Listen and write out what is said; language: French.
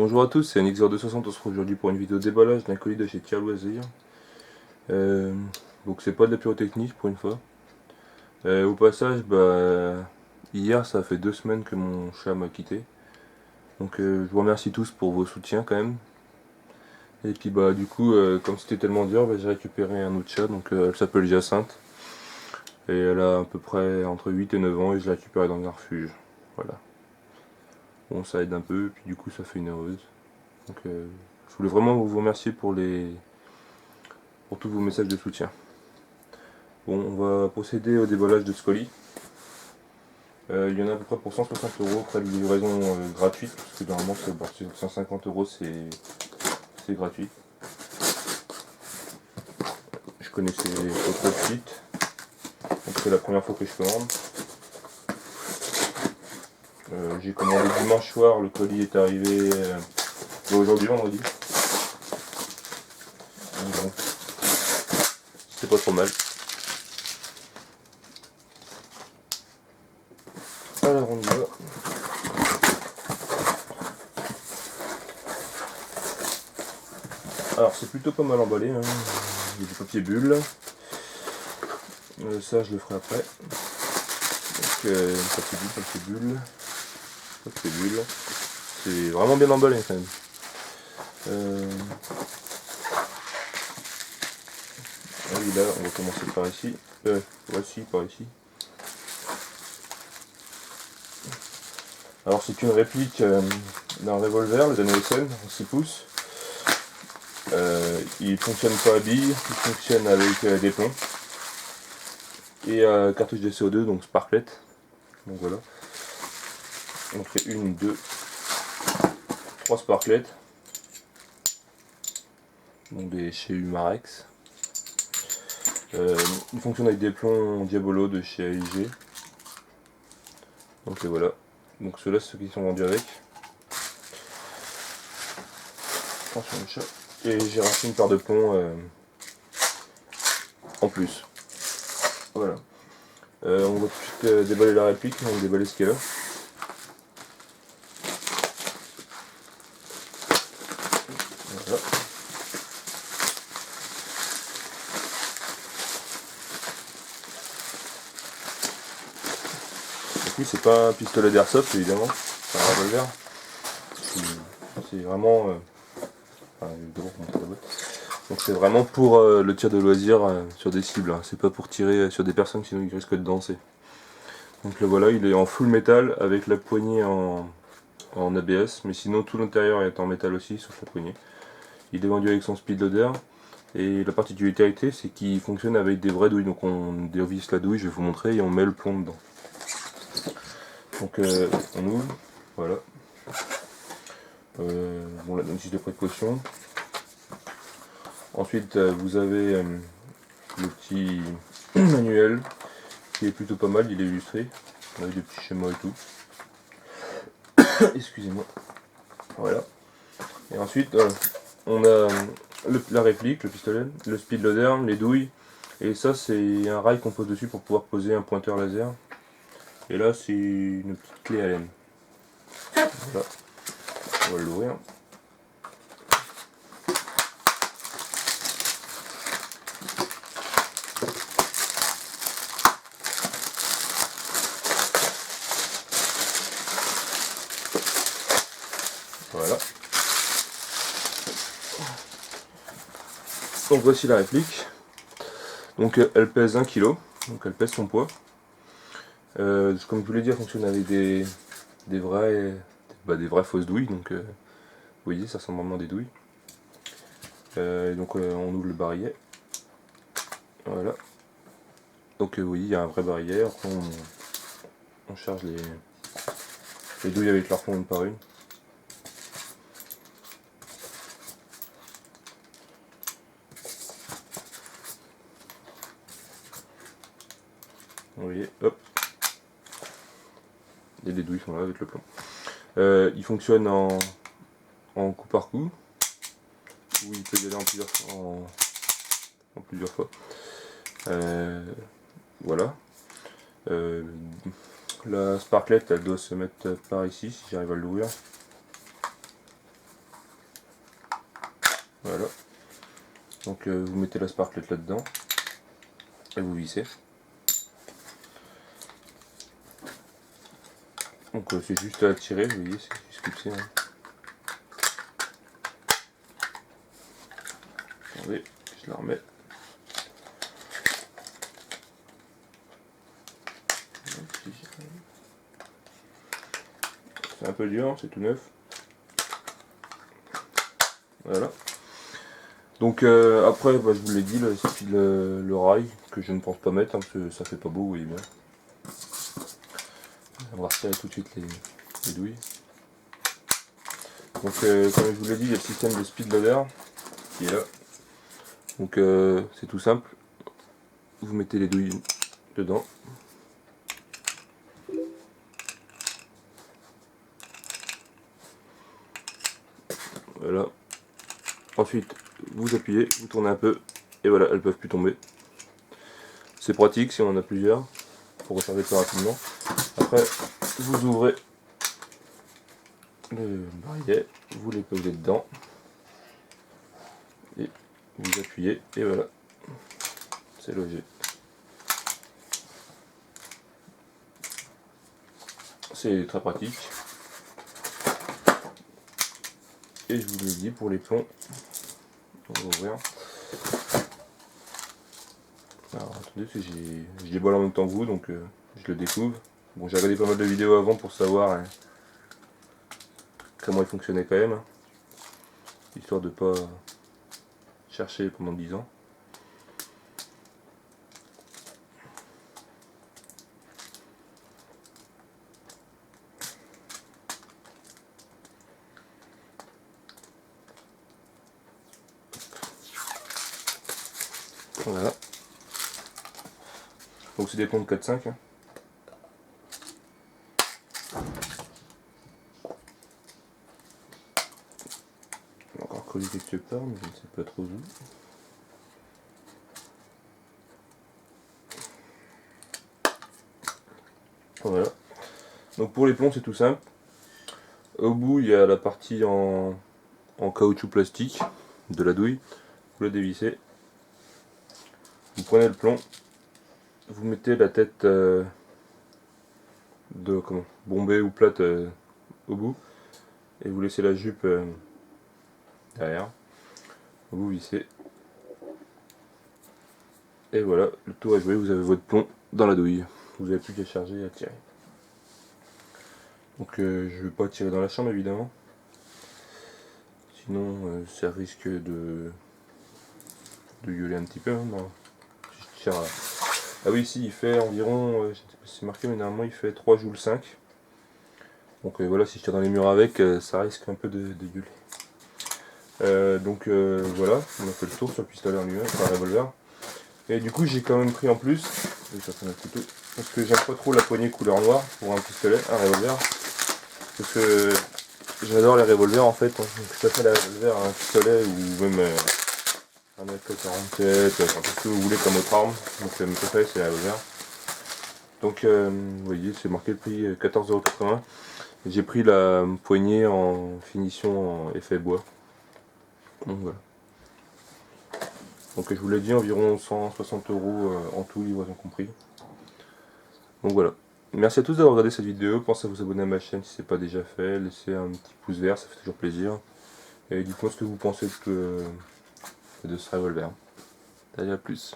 Bonjour à tous, c'est NXR260, on se retrouve aujourd'hui pour une vidéo déballage d'un colis de chez Tir Loisirs. Donc c'est pas de la pyrotechnie pour une fois. Au passage, hier ça fait 2 semaines que mon chat m'a quitté. Donc je vous remercie tous pour vos soutiens quand même. Et puis du coup, comme c'était tellement dur, j'ai récupéré un autre chat, donc elle s'appelle Jacinthe. Et elle a à peu près entre 8 et 9 ans et je l'ai récupérée dans un refuge. Voilà. Bon, ça aide un peu, et puis du coup ça fait une heureuse. Donc je voulais vraiment vous remercier pour tous vos messages de soutien. Bon, on va procéder au déballage de ce colis. Il y en a à peu près pour 160 euros, frais de livraison gratuite, parce que normalement c'est à partir de 150 euros, c'est gratuit. Je connaissais pas de suite, donc c'est la première fois que je commande. J'ai commandé dimanche soir, le colis est arrivé aujourd'hui, vendredi. Donc, c'était pas trop mal. Alors on y va. Alors c'est plutôt pas mal emballé, hein. Il y a du papier bulle. Ça je le ferai après. Donc papier bulle. C'est vraiment bien emballé quand même. Ah oui, là on va commencer par ici. Voici par ici. Alors c'est une réplique d'un revolver, le Danielson en 6 pouces. Il fonctionne pas à billes, il fonctionne avec des plombs. Et cartouche de CO2, donc sparklet. Donc voilà. Donc il y a 1, 2, 3 sparklets. Donc des chez Umarex. Il fonctionne avec des plombs Diabolo de chez AIG. Donc voilà. Donc ceux-là, c'est ceux qui sont vendus avec. Attention le chat. Et j'ai racheté une paire de plombs en plus. Voilà. On va tout de suite déballer la réplique, on va déballer ce qu'il y a là. Voilà. Donc oui, c'est pas un pistolet d'airsoft évidemment, c'est un revolver. C'est vraiment... Donc c'est vraiment pour le tir de loisir sur des cibles, hein. C'est pas pour tirer sur des personnes sinon ils risquent de danser. Donc là voilà, il est en full métal avec la poignée en ABS, mais sinon tout l'intérieur est en métal aussi, sauf la poignée. Il est vendu avec son speed loader, et la particularité c'est qu'il fonctionne avec des vraies douilles, donc on dévisse la douille, je vais vous montrer, et on met le plomb dedans. Donc on ouvre, voilà. Bon, la notice de précaution. Ensuite vous avez le petit manuel qui est plutôt pas mal, il est illustré, avec des petits schémas et tout. Excusez-moi. Voilà. Et ensuite on a la réplique, le pistolet, le speed loader, les douilles, et ça c'est un rail qu'on pose dessus pour pouvoir poser un pointeur laser. Et là c'est une petite clé Allen. Voilà. On va l'ouvrir. Voilà. Donc voici la réplique. Donc elle pèse 1 kg, donc elle pèse son poids. Comme je vous l'ai dit, elle fonctionne avec des vraies fausses douilles, donc vous voyez, ça ressemble vraiment à des douilles. Donc on ouvre le barillet. Voilà. Donc oui, il y a un vrai barillet. Après on charge les douilles avec leur fond une par une. Vous voyez, hop. Et les douilles sont là avec le plomb. Il fonctionne en coup par coup. Ou il peut y aller en plusieurs fois. Voilà. La sparklet elle doit se mettre par ici si j'arrive à l'ouvrir. Voilà. Donc vous mettez la sparklette là-dedans et vous vissez. Donc c'est juste à tirer, vous voyez, c'est juste clipsé. Hein. Attendez, je la remets. C'est un peu dur, c'est tout neuf. Voilà. Donc après, bah, je vous l'ai dit, là, c'est le rail que je ne pense pas mettre, hein, parce que ça fait pas beau, vous voyez bien. On va retirer tout de suite les douilles. Donc comme je vous l'ai dit, il y a le système de speed loader qui est là. Donc c'est tout simple. Vous mettez les douilles dedans. Voilà. Ensuite, vous appuyez, vous tournez un peu, et voilà, elles peuvent plus tomber. C'est pratique si on en a plusieurs, pour recharger plus rapidement. Après, vous ouvrez le barillet, vous les posez dedans, et vous appuyez, et voilà, c'est logé. C'est très pratique. Et je vous l'ai dit, pour les plombs, on va ouvrir. Alors attendez, je déballe en même temps que vous, donc je le découvre. Bon, j'ai regardé pas mal de vidéos avant pour savoir comment il fonctionnait quand même, hein, histoire de pas chercher pendant 10 ans. Voilà. Donc c'est des plombs de 4-5. Hein. J'ai encore collé quelque part, mais je ne sais pas trop où. Voilà. Donc pour les plombs c'est tout simple. Au bout il y a la partie en caoutchouc plastique de la douille. Vous la dévissez. Vous prenez le plomb. Vous mettez la tête bombée ou plate au bout. Et vous laissez la jupe derrière. Vous vissez. Et voilà, le tour est joué, vous avez votre plomb dans la douille. Vous n'avez plus qu'à charger et à tirer. Donc je ne vais pas tirer dans la chambre évidemment. Sinon ça risque de gueuler un petit peu. Hein, si je tire à... Ah oui, si, il fait environ, je ne sais pas si c'est marqué, mais normalement il fait 3 joules 5. Donc voilà, si je tire dans les murs avec, ça risque un peu de gueuler. Donc voilà, on a fait le tour sur le pistolet en lui-même, enfin un revolver. Et du coup j'ai quand même pris en plus, parce que j'aime pas trop la poignée couleur noire pour un pistolet, un revolver. Parce que j'adore les revolvers en fait, donc je préfère les revolvers à un pistolet ou même un AK-47, enfin tout ce que vous voulez comme autre arme. Donc mes préférés c'est les revolvers. Donc vous voyez c'est marqué le prix 14,80 €. J'ai pris la poignée en finition en effet bois. Donc voilà. Donc je vous l'ai dit, environ 160 € en tout, livraison compris. Donc voilà. Merci à tous d'avoir regardé cette vidéo. Pensez à vous abonner à ma chaîne si ce n'est pas déjà fait. Laissez un petit pouce vert, ça fait toujours plaisir. Et dites-moi ce que vous pensez de ce revolver. Allez, à plus.